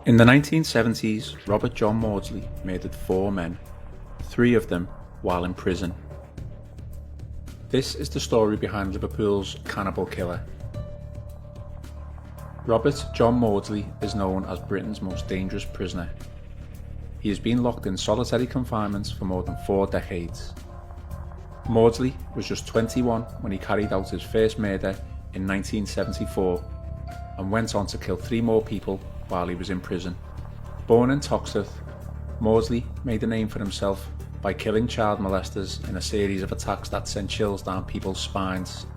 In the 1970s, Robert John Maudsley murdered 4 men, 3 of them while in prison. This is the story behind Liverpool's cannibal killer. Robert John Maudsley is known as Britain's most dangerous prisoner. He has been locked in solitary confinement for more than 4 decades. Maudsley was just 21 when he carried out his first murder in 1974 and went on to kill 3 more people while he was in prison. Born in Toxteth, Maudsley made a name for himself by killing child molesters in a series of attacks that sent chills down people's spines.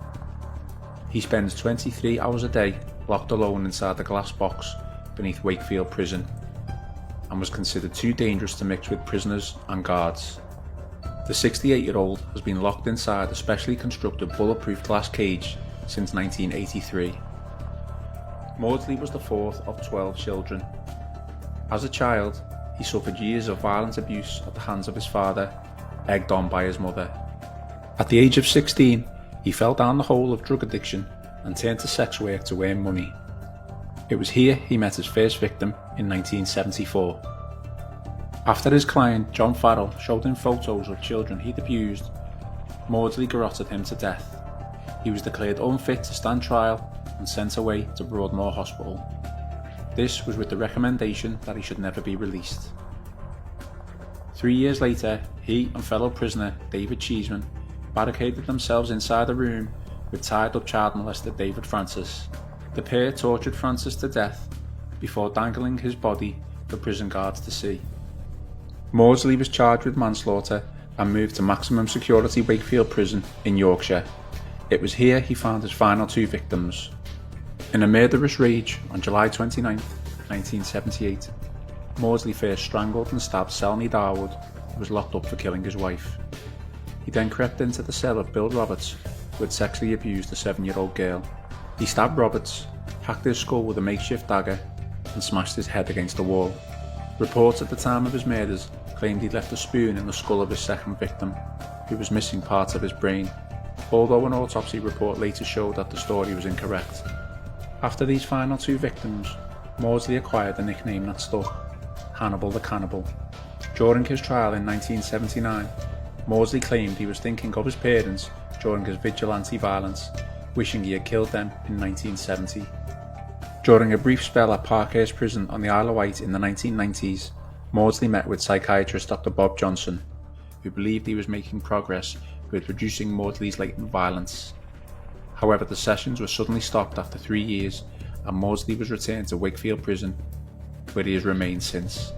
He spends 23 hours a day locked alone inside the glass box beneath Wakefield Prison and was considered too dangerous to mix with prisoners and guards. The 68-year-old has been locked inside a specially constructed bulletproof glass cage since 1983. Maudsley was the 4th of 12 children. As a child, he suffered years of violent abuse at the hands of his father, egged on by his mother. At the age of 16, he fell down the hole of drug addiction and turned to sex work to earn money. It was here he met his first victim in 1974. After his client John Farrell showed him photos of children he'd abused, Maudsley garroted him to death. He was declared unfit to stand trial and sent away to Broadmoor Hospital. This was with the recommendation that he should never be released. 3 years later, he and fellow prisoner David Cheeseman barricaded themselves inside a room with tied up child molester David Francis. The pair tortured Francis to death before dangling his body for prison guards to see. Maudsley was charged with manslaughter and moved to maximum security Wakefield Prison in Yorkshire. It was here he found his final 2 victims. In a murderous rage on July 29, 1978, Maudsley first strangled and stabbed Selmy Darwood, who was locked up for killing his wife. He then crept into the cell of Bill Roberts, who had sexually abused a 7-year-old girl. He stabbed Roberts, hacked his skull with a makeshift dagger, and smashed his head against the wall. Reports at the time of his murders claimed he'd left a spoon in the skull of his second victim, who was missing parts of his brain, although an autopsy report later showed that the story was incorrect. After these final 2 victims, Maudsley acquired a nickname that stuck: Hannibal the Cannibal. During his trial in 1979, Maudsley claimed he was thinking of his parents during his vigilante violence, wishing he had killed them in 1970. During a brief spell at Parkhurst Prison on the Isle of Wight in the 1990s, Maudsley met with psychiatrist Dr. Bob Johnson, who believed he was making progress with reducing Maudsley's latent violence. However, the sessions were suddenly stopped after 3 years and Maudsley was returned to Wakefield Prison, where he has remained since.